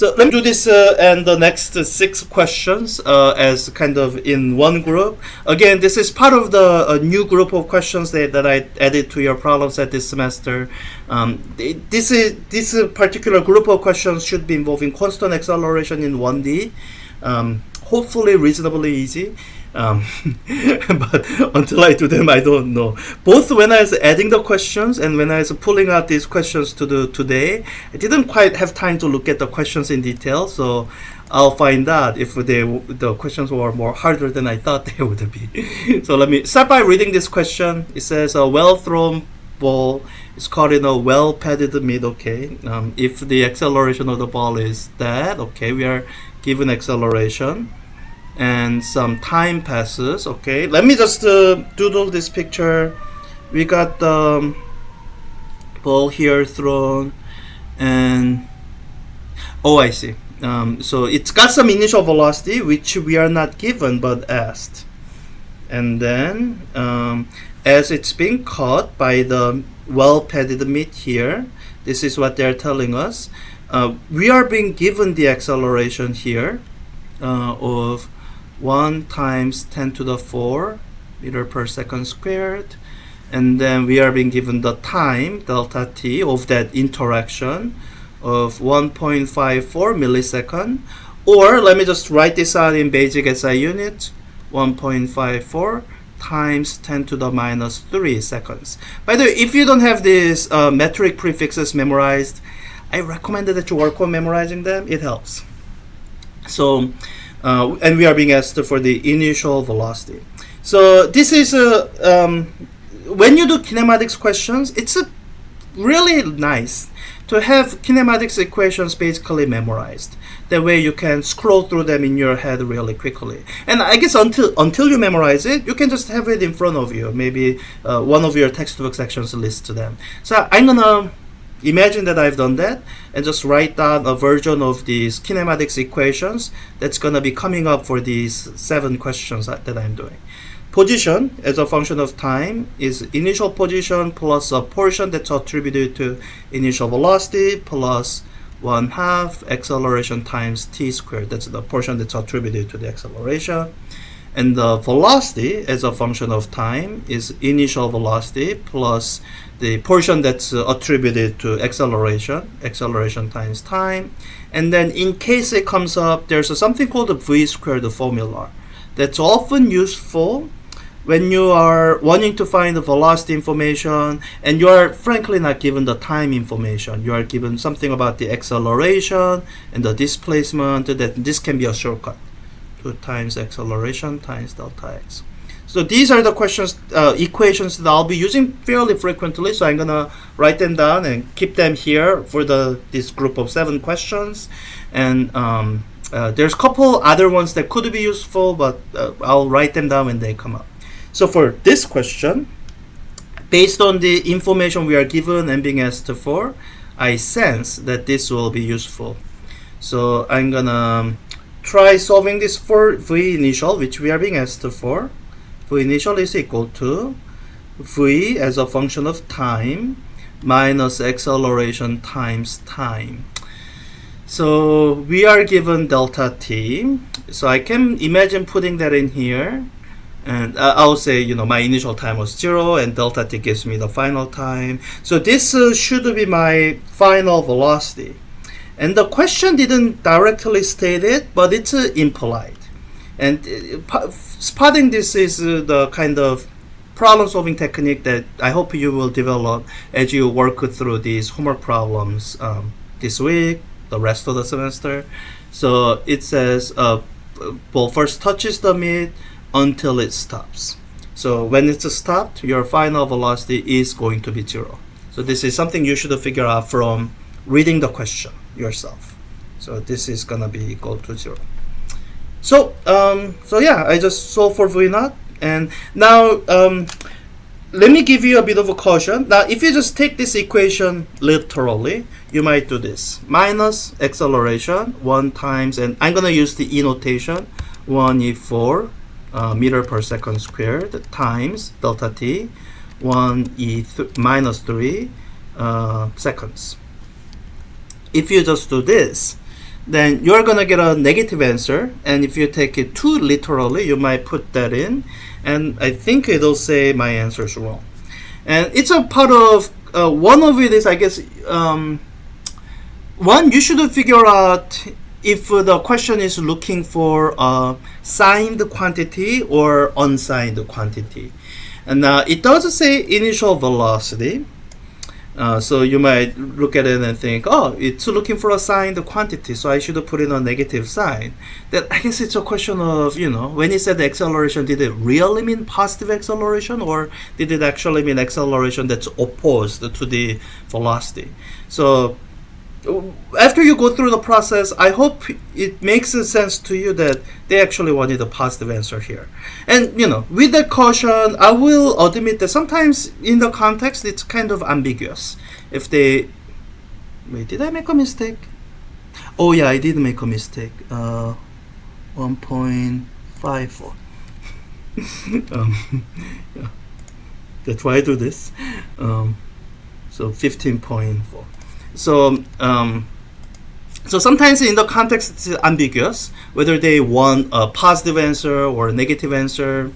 So let me do this and the next 6 questions as kind of in one group. Again, this is part of the new group of questions that I added to your problem set this semester. This particular group of questions should be involving constant acceleration in 1D. Hopefully reasonably easy. But until I do them, I don't know. Both when I was adding the questions and when I was pulling out these questions to do today, I didn't quite have time to look at the questions in detail, so I'll find out if the questions were more harder than I thought they would be. So let me start by reading this question. It says a well-thrown ball is caught in a well-padded mid, okay. If the acceleration of the ball is that, okay, we are given acceleration. And some time passes, okay. Let me just doodle this picture. We got the ball here thrown, and oh, I see. So it's got some initial velocity, which we are not given but asked. And then, as it's being caught by the well-padded mid here, this is what they're telling us. We are being given the acceleration here of 1 times 10 to the 4 meter per second squared, and then we are being given the time delta t of that interaction of 1.54 millisecond, or let me just write this out in basic SI unit, 1.54 times 10 to the minus 3 seconds. By the way, if you don't have these metric prefixes memorized, I recommend that you work on memorizing them. It helps. So and we are being asked for the initial velocity. So this is when you do kinematics questions, it's really nice to have kinematics equations basically memorized. That way you can scroll through them in your head really quickly. And I guess until you memorize it, you can just have it in front of you. Maybe one of your textbook sections lists them. So I'm gonna imagine that I've done that and just write down a version of these kinematics equations that's going to be coming up for these 7 questions that I'm doing. Position as a function of time is initial position plus a portion that's attributed to initial velocity plus 1/2 acceleration times t squared. That's the portion that's attributed to the acceleration. And the velocity as a function of time is initial velocity plus the portion that's attributed to acceleration times time. And then in case it comes up, there's something called the V squared formula that's often useful when you are wanting to find the velocity information and you are frankly not given the time information. You are given something about the acceleration and the displacement. That this can be a shortcut. 2 times acceleration times delta x. So these are the equations that I'll be using fairly frequently. So I'm gonna write them down and keep them here for this group of 7 questions. And there's a couple other ones that could be useful, but I'll write them down when they come up. So for this question, based on the information we are given and being asked for, I sense that this will be useful. So I'm gonna try solving this for V initial, which we are being asked for. V initial is equal to V as a function of time minus acceleration times time. So we are given delta t. So I can imagine putting that in here. And I'll say, my initial time was 0 and delta t gives me the final time. So this should be my final velocity. And the question didn't directly state it, but it's implied. And spotting this is the kind of problem-solving technique that I hope you will develop as you work through these homework problems this week, the rest of the semester. So it says ball first touches the mid until it stops. So when it's stopped, your final velocity is going to be 0. So this is something you should figure out from reading the question yourself. So this is gonna be equal to 0. So yeah, I just solved for V naught, and now let me give you a bit of a caution. Now if you just take this equation literally, you might do this: minus acceleration 1 times, and I'm gonna use the E notation, 1e4 meter per second squared times delta t 3 seconds. If you just do this, then you're gonna get a negative answer. And if you take it too literally, you might put that in, and I think it'll say my answer is wrong. And it's a part of one of it is, I guess, one, you should figure out if the question is looking for a signed quantity or unsigned quantity. And it does say initial velocity. So you might look at it and think, oh, it's looking for a signed quantity, so I should put in a negative sign. That, I guess it's a question of, when it said acceleration, did it really mean positive acceleration, or did it actually mean acceleration that's opposed to the velocity? So after you go through the process, I hope it makes sense to you that they actually wanted a positive answer here. And with that caution, I will admit that sometimes in the context it's kind of ambiguous. If they wait, did I make a mistake? Oh yeah, I did make a mistake. 1.54. Yeah. That's why I do this. So 15.4. So so sometimes in the context it's ambiguous whether they want a positive answer or a negative answer.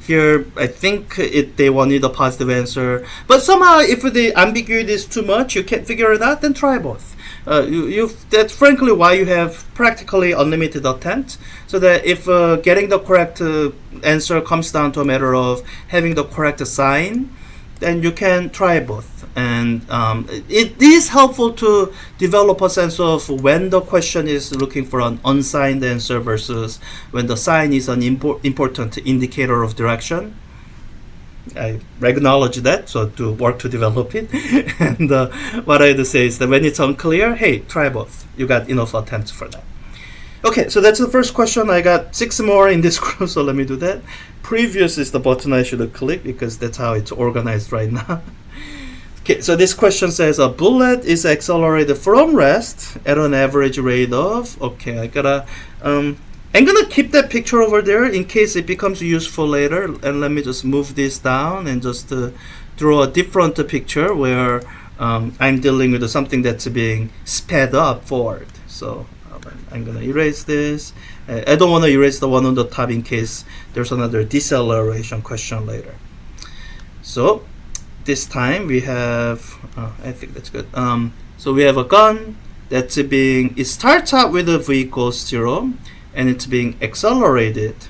Here I think they wanted a positive answer, but somehow if the ambiguity is too much, you can't figure it out, then try both. That's frankly why you have practically unlimited attempts, so that if getting the correct answer comes down to a matter of having the correct sign, then you can try both. And it is helpful to develop a sense of when the question is looking for an unsigned answer versus when the sign is an important indicator of direction. I acknowledge that, so to work to develop it. And what I'd say is that when it's unclear, hey, try both. You got enough attempts for that. Okay, so that's the first question. I got 6 more in this group, so let me do that. Previous is the button I should click because that's how it's organized right now. Okay, so this question says a bullet is accelerated from rest at an average rate of, okay, I'm gonna keep that picture over there in case it becomes useful later, and let me just move this down and just draw a different picture where I'm dealing with something that's being sped up forward. So I'm gonna erase this. I don't want to erase the one on the top in case there's another deceleration question later. So this time we have, I think that's good. So we have a gun that's it starts out with a v equals 0, and it's being accelerated.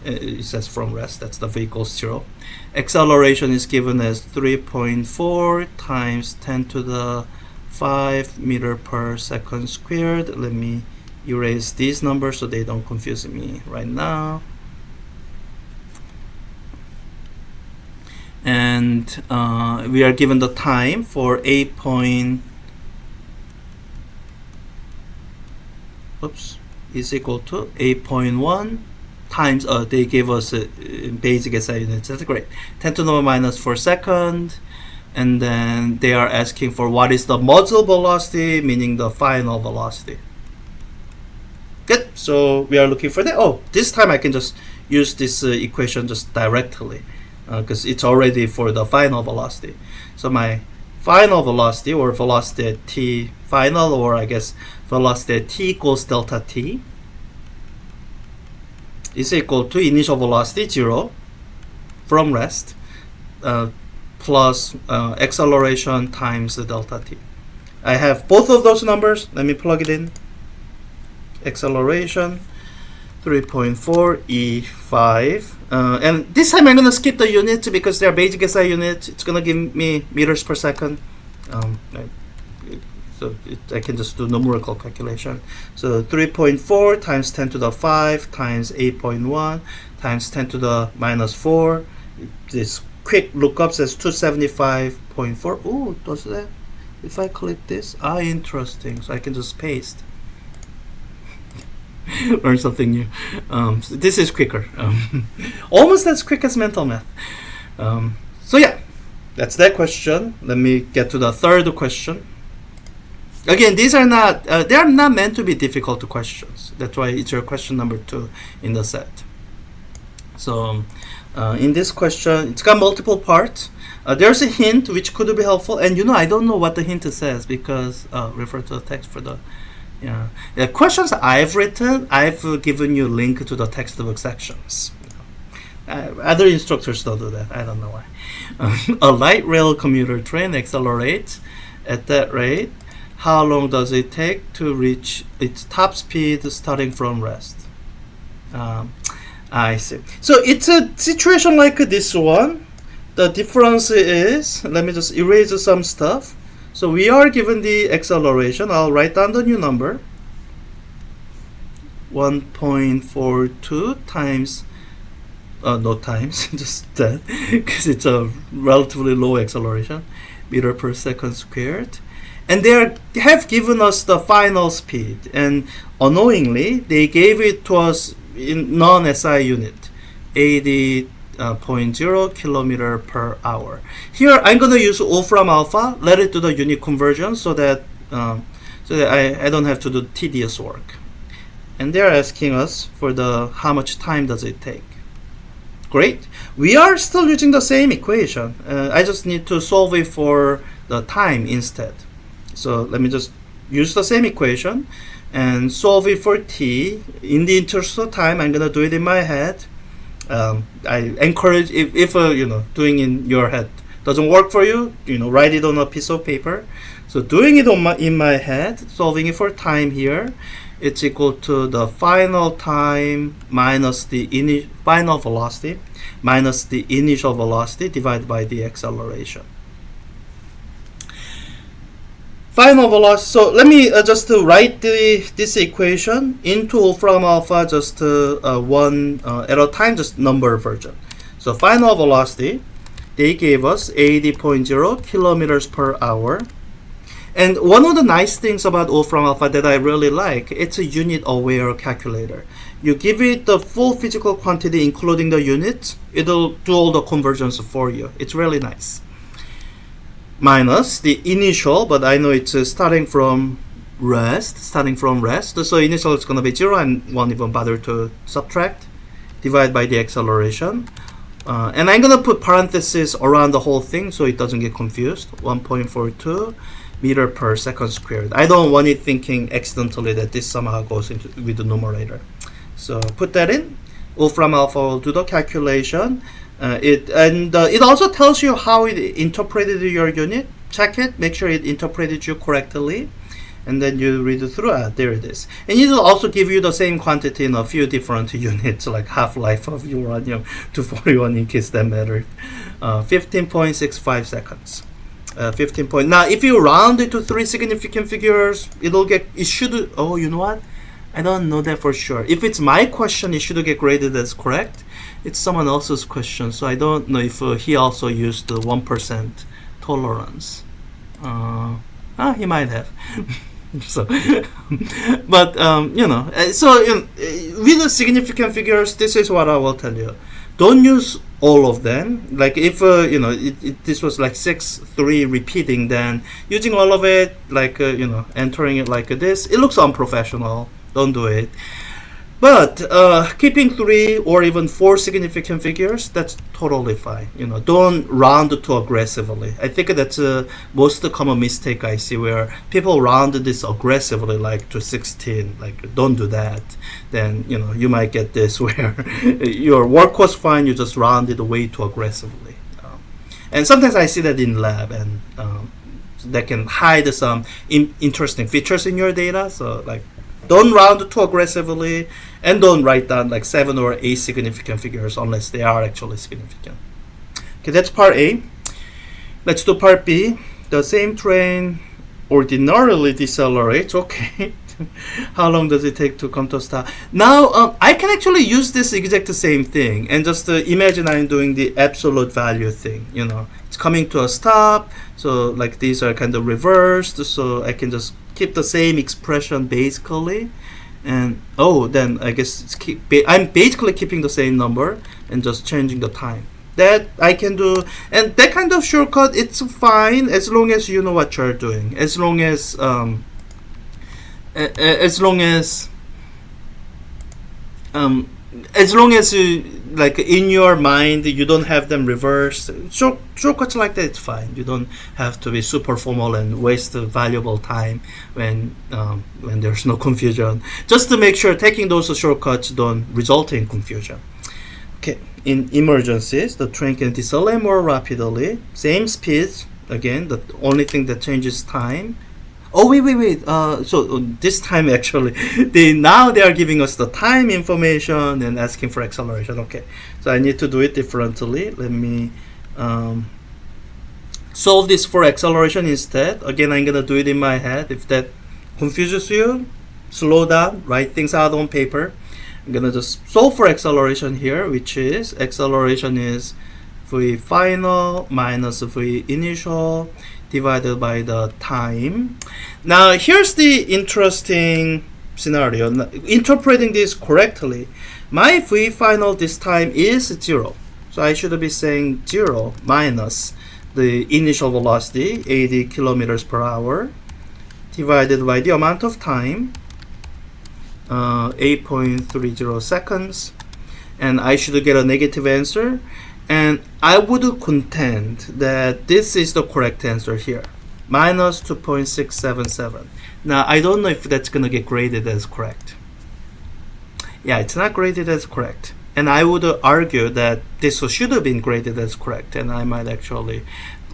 It says from rest, that's the v equals 0. Acceleration is given as 3.4 times 10 to the 5 meter per second squared. Let me erase these numbers so they don't confuse me right now. And we are given the time for 8 is equal to 8.1 times, they gave us basic SI units. That's great. 10 to the minus 4 second. And then they are asking for what is the muzzle velocity, meaning the final velocity. Good. So we are looking for that. Oh, this time I can just use this equation just directly, because it's already for the final velocity. So my final velocity, or velocity at t final, or I guess velocity at t equals delta t, is equal to initial velocity 0 from rest plus acceleration times the delta t. I have both of those numbers. Let me plug it in. Acceleration 3.4 E5, and this time I'm gonna skip the units because they're basic SI units. It's gonna give me meters per second, so I can just do numerical calculation. So 3.4 times 10 to the 5 times 8.1 times 10 to the minus 4. This quick lookup says 275.4. Oh, does that? If I click this, interesting. So I can just paste. Learn something new. So this is quicker. Almost as quick as mental math. So yeah, that's that question. Let me get to the third question. Again, these are not, they are not meant to be difficult questions. That's why it's your question number 2 in the set. So in this question, it's got multiple parts. There's a hint which could be helpful, and I don't know what the hint says because refer to the text for the Yeah. The questions I've written, I've given you link to the textbook sections. Other instructors don't do that. I don't know why. A light rail commuter train accelerates at that rate. How long does it take to reach its top speed starting from rest? I see. So it's a situation like this one. The difference is, let me just erase some stuff. So we are given the acceleration. I'll write down the new number. 1.42 times, no times, just that, because it's a relatively low acceleration, meter per second squared. And they have given us the final speed. And unknowingly, they gave it to us in non-SI unit, 80.0 kilometer per hour. Here, I'm going to use O from alpha, let it do the unit conversion so that I don't have to do tedious work. And they're asking us for the how much time does it take. Great. We are still using the same equation. I just need to solve it for the time instead. So let me just use the same equation and solve it for t. In the interest of time, I'm gonna do it in my head. I encourage, if doing in your head doesn't work for you, write it on a piece of paper. So doing it in my head, solving it for time here, it's equal to the final time minus the final velocity minus the initial velocity divided by the acceleration. Final velocity. So let me just write this equation into O from alpha, just one at a time, just number version. So final velocity, they gave us 80.0 kilometers per hour. And one of the nice things about O from alpha that I really like, it's a unit aware calculator. You give it the full physical quantity including the units, it'll do all the conversions for you. It's really nice. Minus the initial, but I know it's starting from rest. So initial is going to be 0 and won't even bother to subtract. Divide by the acceleration. And I'm going to put parentheses around the whole thing so it doesn't get confused. 1.42 meter per second squared. I don't want it thinking accidentally that this somehow goes into with the numerator. So put that in. O from alpha will do the calculation. It also tells you how it interpreted your unit. Check it, make sure it interpreted you correctly, and then you read it through. There it is. And it will also give you the same quantity in a few different units, like half-life of uranium 241 in case that mattered. 15.65 seconds. Now, if you round it to 3 significant figures, it should. Oh, you know what? I don't know that for sure. If it's my question, it should get graded as correct. It's someone else's question, so I don't know if he also used the 1% tolerance. He might have. So, but with the significant figures, this is what I will tell you. Don't use all of them. Like if this was like 6-3 repeating, then using all of it, like entering it like this, it looks unprofessional. Don't do it. But keeping 3 or even 4 significant figures, that's totally fine. Don't round too aggressively. I think that's the most common mistake I see, where people round this aggressively, like to 16. Like, don't do that. Then you might get this where your work was fine, you just round it way too aggressively. And sometimes I see that in lab, and that can hide some interesting features in your data. So like, don't round too aggressively, and don't write down like 7 or 8 significant figures unless they are actually significant. Okay, that's part A. Let's do part B. The same train ordinarily decelerates. Okay. How long does it take to come to a stop? Now, I can actually use this exact same thing and just imagine I'm doing the absolute value thing. It's coming to a stop. So like these are kind of reversed. So I can just keep the same expression basically. And then I guess I'm basically keeping the same number and just changing the time. That I can do, and that kind of shortcut, it's fine as long as you know what you're doing. As long as like in your mind you don't have them reversed, shortcuts like that, it's fine. You don't have to be super formal and waste valuable time when there's no confusion. Just to make sure taking those shortcuts don't result in confusion. Okay, in emergencies, the train can decelerate more rapidly, same speed. Again, the only thing that changes time. Oh, wait. So this time actually, now they are giving us the time information and asking for acceleration. Okay, so I need to do it differently. Let me solve this for acceleration instead. Again, I'm gonna do it in my head. If that confuses you, slow down, write things out on paper. I'm gonna just solve for acceleration here, which is acceleration is v final minus v initial divided by the time. Now here's the interesting scenario. Interpreting this correctly, my v final this time is 0, so I should be saying 0 minus the initial velocity 80 kilometers per hour divided by the amount of time 8.30 seconds, and I should get a negative answer. And I would contend that this is the correct answer here, minus 2.677. Now, I don't know if that's going to get graded as correct. Yeah, it's not graded as correct. And I would argue that this should have been graded as correct, and I might actually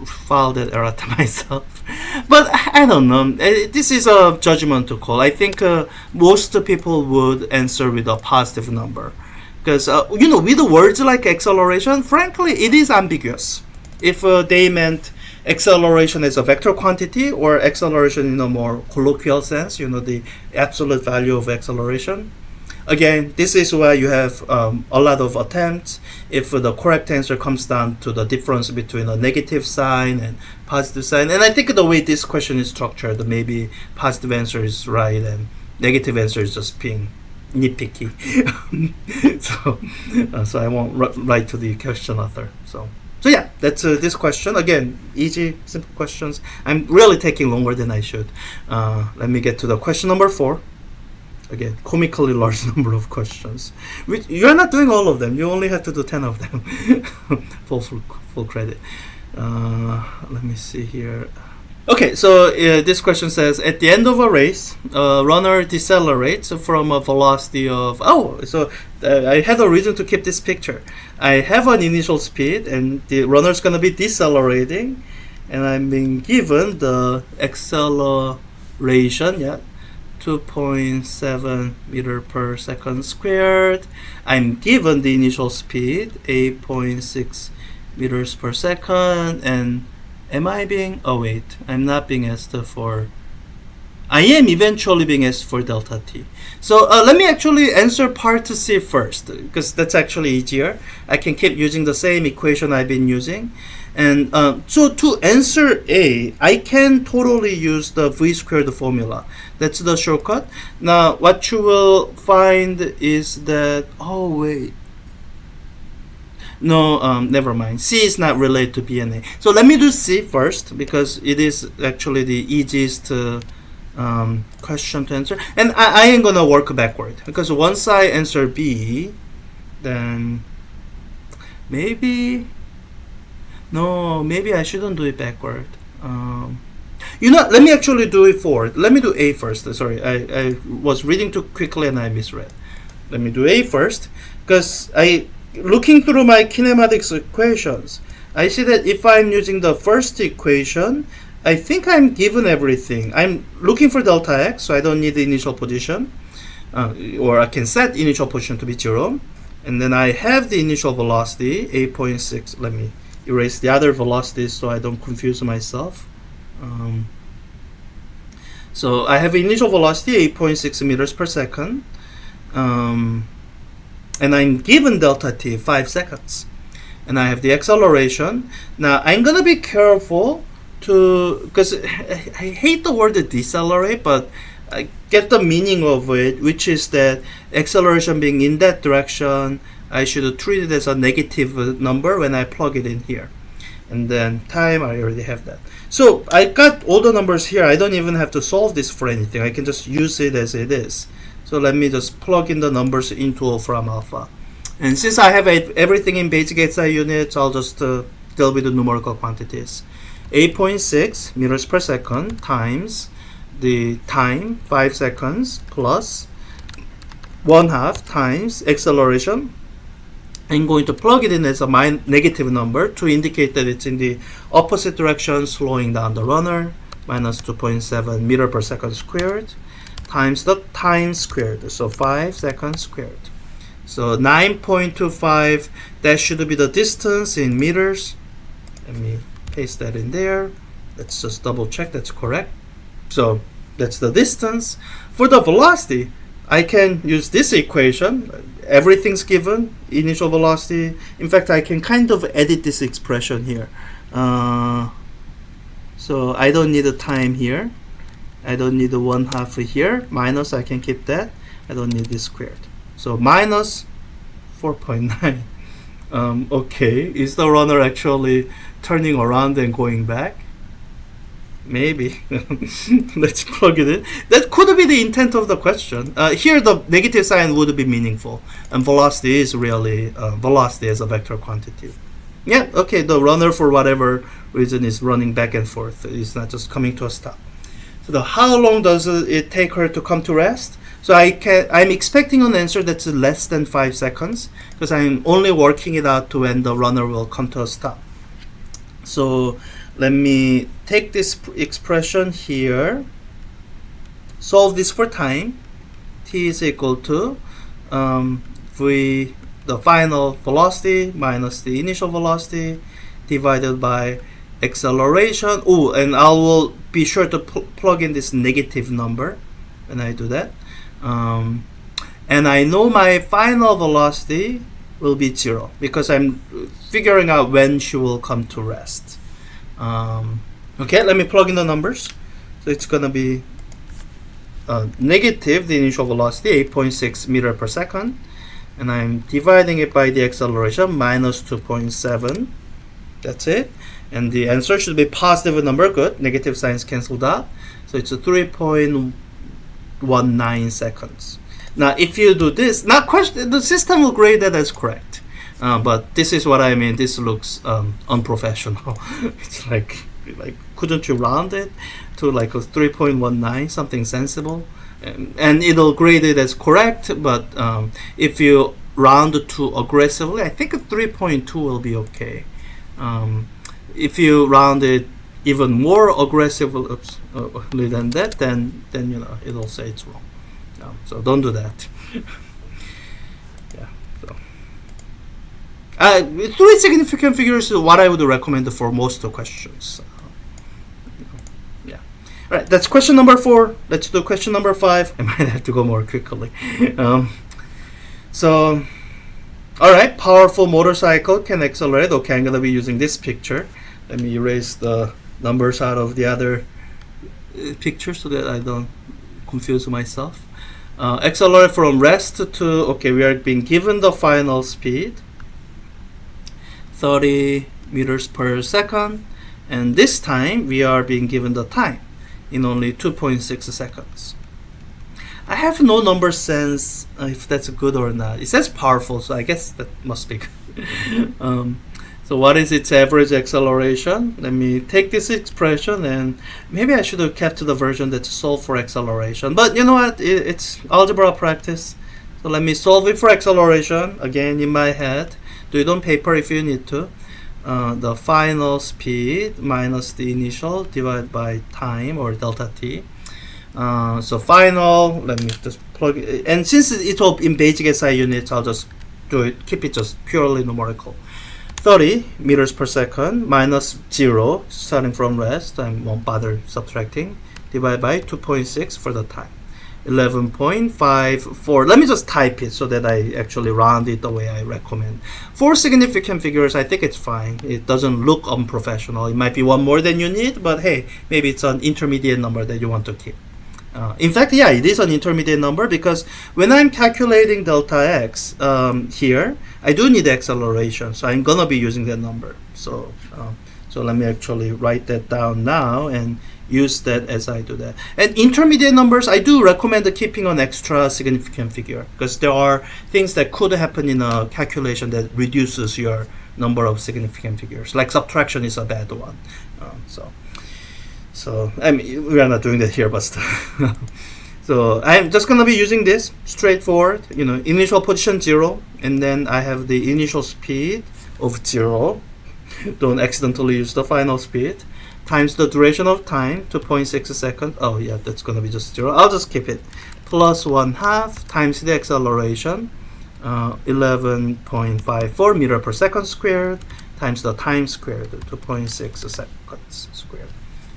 file that error to myself. But I don't know. This is a judgmental call. I think most people would answer with a positive number. Because, with words like acceleration, frankly, it is ambiguous. If they meant acceleration as a vector quantity or acceleration in a more colloquial sense, the absolute value of acceleration. Again, this is why you have a lot of attempts. If the correct answer comes down to the difference between a negative sign and positive sign. And I think the way this question is structured, maybe positive answer is right and negative answer is just being nitpicky. so I won't write to the question author. So yeah, that's this question. Again, easy, simple questions. I'm really taking longer than I should. Let me get to the question number 4. Again, comically large number of questions. You're not doing all of them. You only have to do 10 of them. full credit. Let me see here. Okay, so this question says, at the end of a race, a runner decelerates from a velocity of... I had a reason to keep this picture. I have an initial speed, and the runner's going to be decelerating, and I'm being given the acceleration, 2.7 meter per second squared. I'm given the initial speed, 8.6 meters per second, and am I being... I'm not being asked for... I am eventually being asked for delta t. So let me actually answer part C first, because that's actually easier. I can keep using the same equation I've been using. And so to answer A, I can totally use the v squared formula. That's the shortcut. Now, what you will find is that... No, never mind. C is not related to B and A. So let me do C first, because it is actually the easiest question to answer. And I am going to work backward, because once I answer B, then maybe I shouldn't do it backward. Let me actually do it forward. Let me do A first. Sorry, I was reading too quickly and I misread. Let me do A first, because looking through my kinematics equations, I see that if I'm using the first equation, I think I'm given everything. I'm looking for delta x, so I don't need the initial position. Or I can set initial position to be 0. And then I have the initial velocity, 8.6. Let me erase the other velocities so I don't confuse myself. So I have initial velocity, 8.6 meters per second. And I'm given delta t, 5 seconds. And I have the acceleration. Now, I'm going to be careful because I hate the word decelerate, but I get the meaning of it, which is that acceleration being in that direction, I should treat it as a negative number when I plug it in here. And then time, I already have that. So I got all the numbers here. I don't even have to solve this for anything. I can just use it as it is. So let me just plug in the numbers into Wolfram alpha. And since I have everything in basic SI units, I'll just deal with the numerical quantities. 8.6 meters per second times the time 5 seconds plus 1/2 times acceleration. I'm going to plug it in as a negative number to indicate that it's in the opposite direction, slowing down the runner. Minus 2.7 meter per second squared times the time squared, so 5 seconds squared. So 9.25, that should be the distance in meters. Let me paste that in there. Let's just double check that's correct. So that's the distance. For the velocity, I can use this equation. Everything's given, initial velocity. In fact, I can kind of edit this expression here. So I don't need the time here. I don't need the 1/2 here. Minus, I can keep that. I don't need this squared. So minus 4.9. Okay, is the runner actually turning around and going back? Maybe. Let's plug it in. That could be the intent of the question. Here the negative sign would be meaningful, and velocity is really velocity as a vector quantity. Yeah, okay, the runner for whatever reason is running back and forth. It's not just coming to a stop. So how long does it take her to come to rest? So I'm expecting an answer that's less than 5 seconds because I'm only working it out to when the runner will come to a stop. So let me take this expression here, solve this for time. T is equal to v, the final velocity minus the initial velocity divided by acceleration. Oh, and I will be sure to plug in this negative number when I do that. And I know my final velocity will be 0 because I'm figuring out when she will come to rest. Okay, let me plug in the numbers. So it's gonna be negative the initial velocity 8.6 meter per second, and I'm dividing it by the acceleration minus 2.7. That's it, and the answer should be positive number. Good, negative signs canceled out, so it's a 3.19 seconds. Now if you do this, not question, the system will grade that as correct, but this is what I mean. This looks unprofessional. It's like couldn't you round it to like a 3.19, something sensible, and it'll grade it as correct. But if you round too aggressively, I think a 3.2 will be okay. If you round it even more aggressively than that, then you know it'll say it's wrong. So don't do that. Yeah. So 3 significant figures is what I would recommend for most questions. Yeah. All right. That's question number 4. Let's do question number 5. I might have to go more quickly. So. Alright, powerful motorcycle can accelerate. Okay, I'm going to be using this picture. Let me erase the numbers out of the other picture so that I don't confuse myself. Accelerate from rest to, okay, we are being given the final speed, 30 meters per second. And this time, we are being given the time in only 2.6 seconds. I have no number sense if that's good or not. It says powerful, so I guess that must be good. So what is its average acceleration? Let me take this expression, and maybe I should have kept the version that's solved for acceleration. But you know what? It's algebra practice. So let me solve it for acceleration, again in my head. Do it on paper if you need to. The final speed minus the initial divided by time, or delta t. So final, let me just plug it, and since it's all in basic SI units, I'll just do it, keep it just purely numerical. 30 meters per second minus 0, starting from rest, I won't bother subtracting, divided by 2.6 for the time. 11.54. Let me just type it so that I actually round it the way I recommend. For significant figures, I think it's fine. It doesn't look unprofessional. It might be one more than you need, but hey, maybe it's an intermediate number that you want to keep. In fact, yeah, it is an intermediate number because when I'm calculating delta x here, I do need acceleration, so I'm gonna be using that number. So let me actually write that down now, and use that as I do that. And intermediate numbers, I do recommend keeping an extra significant figure, because there are things that could happen in a calculation that reduces your number of significant figures. Like subtraction is a bad one. So I mean, we are not doing that here, but still. So I'm just gonna be using this straightforward, initial position 0, and then I have the initial speed of 0. Don't accidentally use the final speed, times the duration of time, 2.6 seconds. Oh yeah, that's gonna be just 0. I'll just keep it. Plus 1/2 times the acceleration, 11.54 meter per second squared, times the time squared, 2.6 seconds squared.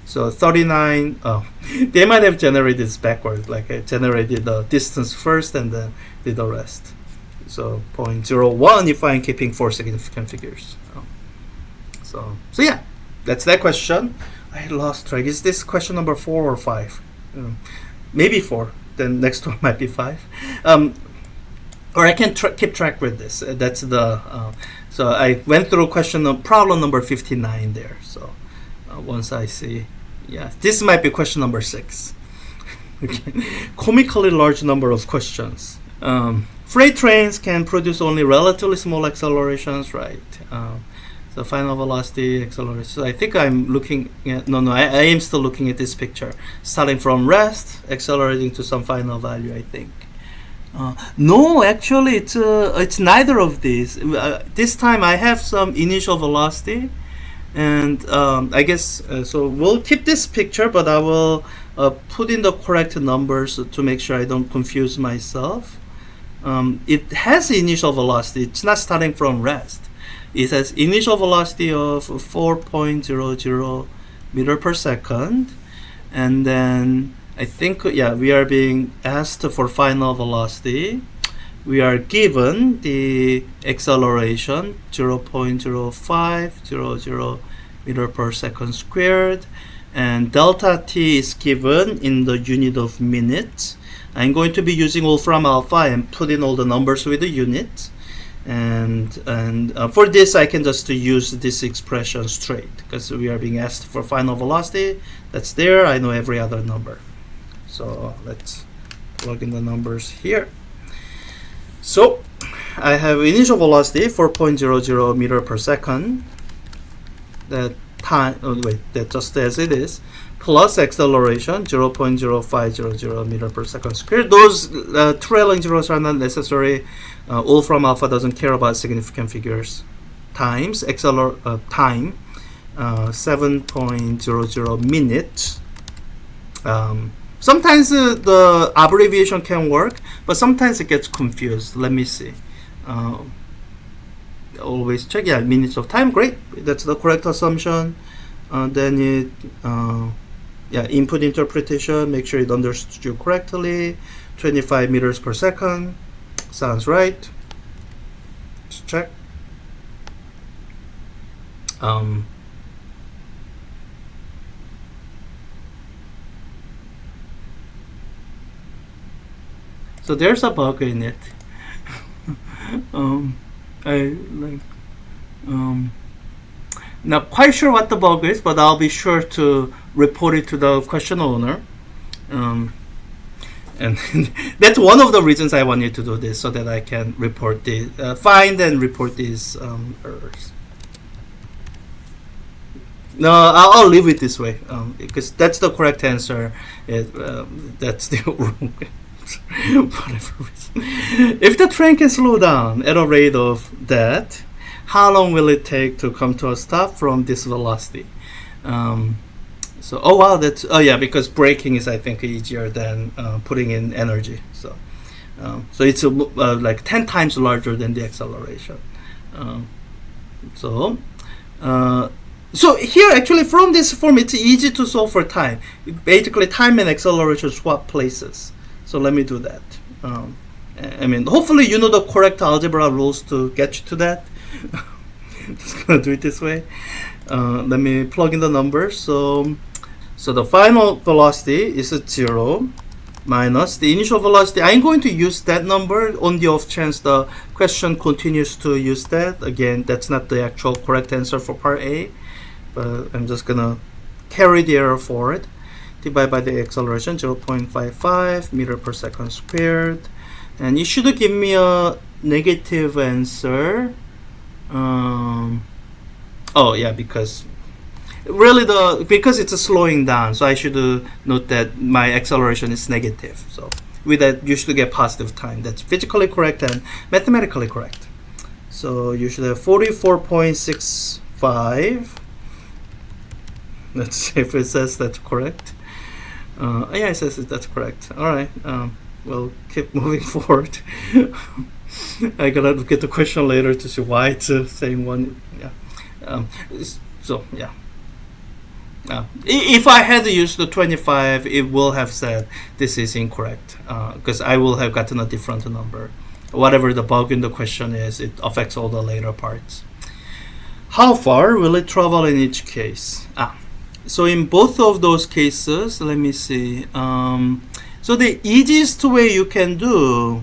So 39, they might have generated this backwards, like I generated the distance first and then did the rest. So 0.01 if I'm keeping 4 significant figures. So yeah, that's that question. I lost track. Is this question number 4 or 5? Maybe 4. Then next one might be 5. Or I can keep track with this. That's the. So I went through problem number 59 there. So once I see, yeah, this might be question number 6. Okay. Comically large number of questions. Freight trains can produce only relatively small accelerations, right? The final velocity acceleration. So I think I'm looking at, I am still looking at this picture, starting from rest, accelerating to some final value, I think. No, actually it's neither of these. This time I have some initial velocity, and I guess so we'll keep this picture, but I will put in the correct numbers to make sure I don't confuse myself. It has initial velocity. It's not starting from rest. It has initial velocity of 4.00 meter per second, and then I think, yeah, we are being asked for final velocity. We are given the acceleration 0.0500 meter per second squared, and delta t is given in the unit of minutes. I'm going to be using Wolfram alpha and put in all the numbers with the unit. And for this, I can just use this expression straight, because we are being asked for final velocity. That's there. I know every other number. So let's plug in the numbers here. So I have initial velocity 4.00 meter per second. That just as it is, plus acceleration 0.0500 meter per second squared. Those trailing zeros are not necessary. Wolfram alpha doesn't care about significant figures. Times time 7.00 minutes. Sometimes the abbreviation can work, but sometimes it gets confused. Let me see. Always check. Yeah, minutes of time. Great. That's the correct assumption. Then it, input interpretation. Make sure it understood you correctly. 25 meters per second. Sounds right. Let's check. So there's a bug in it. Not quite sure what the bug is, but I'll be sure to report it to the question owner. And that's one of the reasons I wanted to do this, so that I can report the find and report these errors. No, I'll leave it this way, because that's the correct answer. That's the wrong whatever reason. If the train can slow down at a rate of that, how long will it take to come to a stop from this velocity? So, oh wow, because braking is, I think, easier than putting in energy. So it's like 10 times larger than the acceleration. So here, actually, from this form, it's easy to solve for time. Basically, time and acceleration swap places. So let me do that. I mean, hopefully you know the correct algebra rules to get you to that. Just gonna do it this way. Let me plug in the numbers. So the final velocity is 0 minus the initial velocity. I'm going to use that number on the off chance the question continues to use that. Again, that's not the actual correct answer for part A, but I'm just gonna carry the error forward. divided by the acceleration 0.55 meter per second squared, and it should give me a negative answer. Oh yeah, because really because it's slowing down, so I should note that my acceleration is negative. So with that, you should get positive time. That's physically correct and mathematically correct. So you should have 44.65. Let's see if it says that's correct. Yeah, it says that's correct. All right. We'll keep moving forward. I gotta look at the question later to see why it's saying one. Yeah. So yeah. If I had used the 25, it will have said this is incorrect, because I will have gotten a different number. Whatever the bug in the question is, it affects all the later parts. How far will it travel in each case? So in both of those cases, let me see. So the easiest way you can do,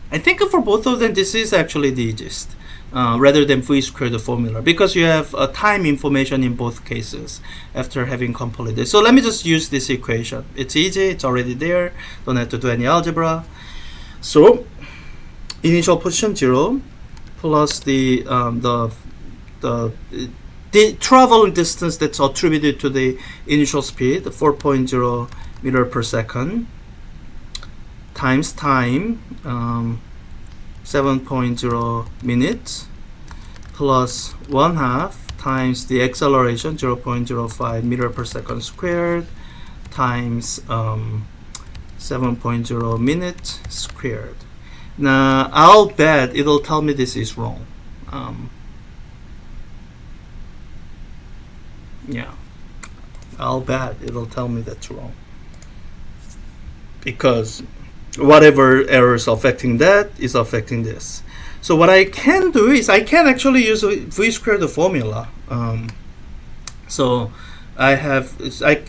I think for both of them, this is actually the easiest, rather than v squared formula, because you have time information in both cases after having completed. So let me just use this equation. It's easy, it's already there, don't have to do any algebra. So initial position 0 plus the travel distance that's attributed to the initial speed, 4.0 meter per second, times time, 7.0 minutes, plus 1/2 times the acceleration, 0.05 meter per second squared, times 7.0 minutes squared. Now I'll bet it'll tell me this is wrong. Yeah, I'll bet it'll tell me that's wrong, because whatever errors affecting that is affecting this. So what I can do is I can actually use a v squared formula. So I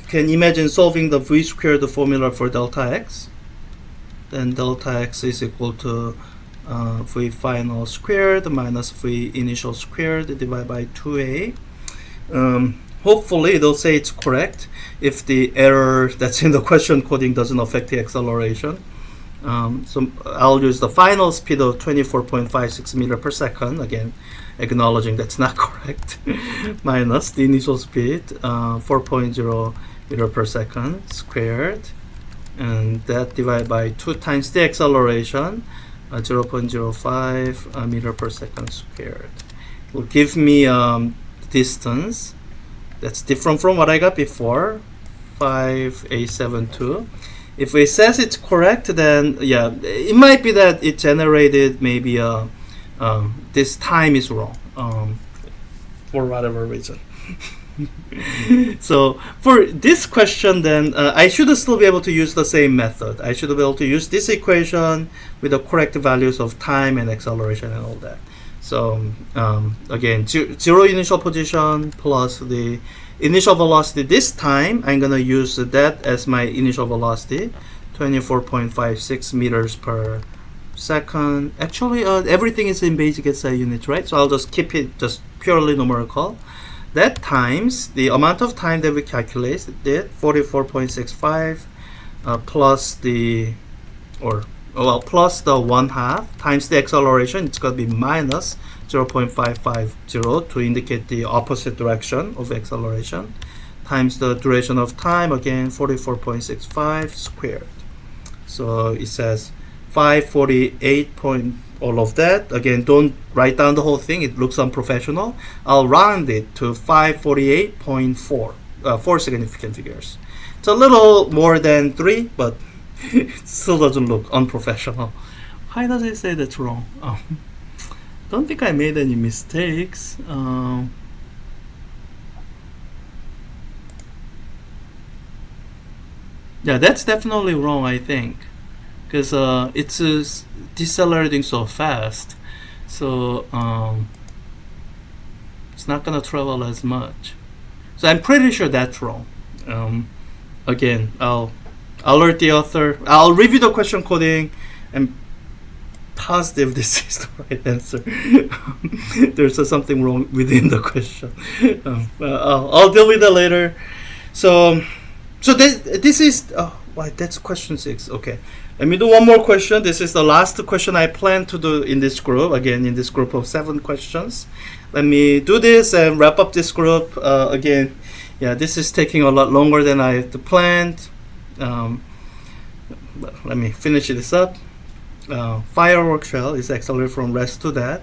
can imagine solving the v squared formula for delta x. Then delta x is equal to v final squared minus v initial squared divided by 2a. Hopefully they'll say it's correct if the error that's in the question coding doesn't affect the acceleration. So I'll use the final speed of 24.56 meter per second, again acknowledging that's not correct, minus the initial speed, 4.0 meter per second squared, and that divided by 2 times the acceleration, 0.05 meter per second squared. It will give me distance that's different from what I got before, 5.872. If it says it's correct, then yeah, it might be that it generated maybe this time is wrong for whatever reason. So for this question, then I should still be able to use the same method. I should be able to use this equation with the correct values of time and acceleration and all that. So again, 0 initial position plus the initial velocity. This time I'm gonna use that as my initial velocity, 24.56 meters per second. Actually everything is in basic SI units, right? So I'll just keep it just purely numerical. That times the amount of time that we calculated, 44.65 plus the plus the 1/2 times the acceleration. It's going to be minus 0.550 to indicate the opposite direction of acceleration, times the duration of time, again 44.65 squared. So it says 548 point all of that. Again, don't write down the whole thing, it looks unprofessional. I'll round it to 548.4, 4 significant figures. It's a little more than 3, but it still doesn't look unprofessional. Why does it say that's wrong? Don't think I made any mistakes. Yeah, that's definitely wrong, I think, because it's decelerating so fast, so it's not gonna travel as much. So I'm pretty sure that's wrong. Again, I'll alert the author. I'll review the question coding and positive this is the right answer. There's something wrong within the question. I'll deal with that later. So this is that's question 6. Okay, let me do one more question. This is the last question I plan to do in this group. Again, in this group of 7 questions. Let me do this and wrap up this group. Again, yeah, this is taking a lot longer than I had planned. Let me finish this up. Firework shell is accelerated from rest to that.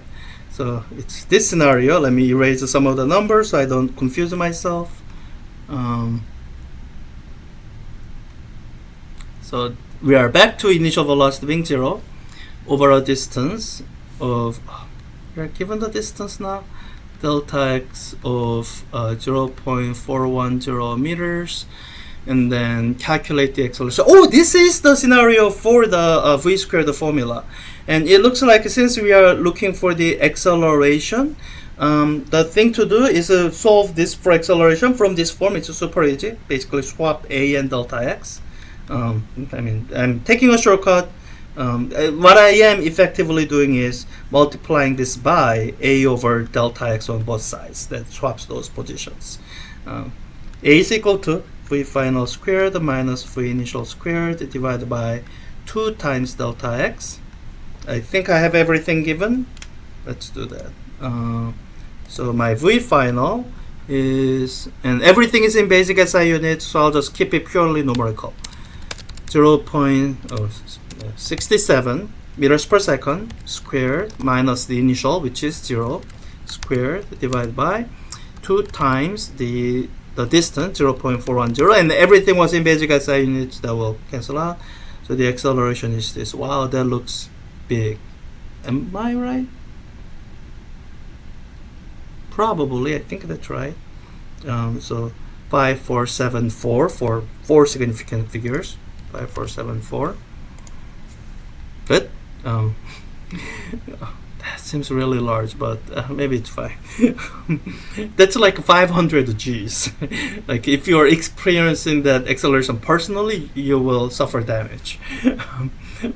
So it's this scenario. Let me erase some of the numbers so I don't confuse myself. So we are back to initial velocity being 0 over a distance of, we are given the distance now, delta x of 0.410 meters, and then calculate the acceleration. Oh, this is the scenario for the v squared formula. And it looks like since we are looking for the acceleration, the thing to do is solve this for acceleration from this form. It's super easy. Basically swap a and delta x. I'm taking a shortcut. What I am effectively doing is multiplying this by a over delta x on both sides. That swaps those positions. A is equal to v final squared minus v initial squared divided by 2 times delta x. I think I have everything given. Let's do that. So my v final is, and everything is in basic SI units, so I'll just keep it purely numerical. 0.67 meters per second squared minus the initial, which is 0, squared divided by 2 times the distance, 0.410, and everything was in basic SI units. That will cancel out. So the acceleration is this. Wow, that looks big. Am I right? Probably, I think that's right. So 5474 for 4 significant figures. 5474. Good. That seems really large, but maybe it's fine. That's like 500 G's. Like if you're experiencing that acceleration personally, you will suffer damage.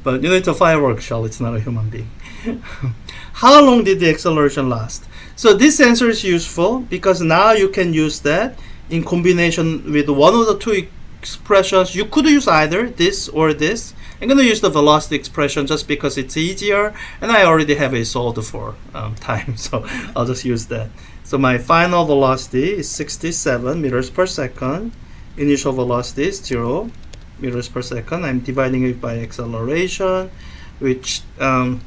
But you know, it's a firework shell, it's not a human being. How long did the acceleration last? So this answer is useful because now you can use that in combination with one of the 2 expressions. You could use either this or this. I'm going to use the velocity expression just because it's easier, and I already have it solved for time, so I'll just use that. So my final velocity is 67 meters per second. Initial velocity is 0 meters per second. I'm dividing it by acceleration, which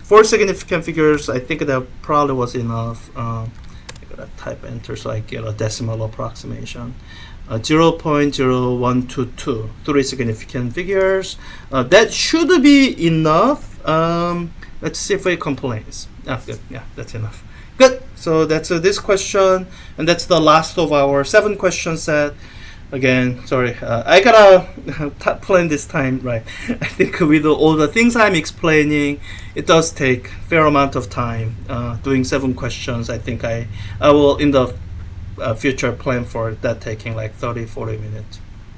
for significant figures, I think that probably was enough. I gotta type enter so I get a decimal approximation. 0.0122, 3 significant figures. That should be enough. Let's see if it complains. Good. Yeah, that's enough. Good. So that's this question, and that's the last of our 7 question set. Again, sorry, I gotta plan this time right. I think with all the things I'm explaining, it does take fair amount of time doing 7 questions. I think I will in the future plan for that taking like 30-40 minutes.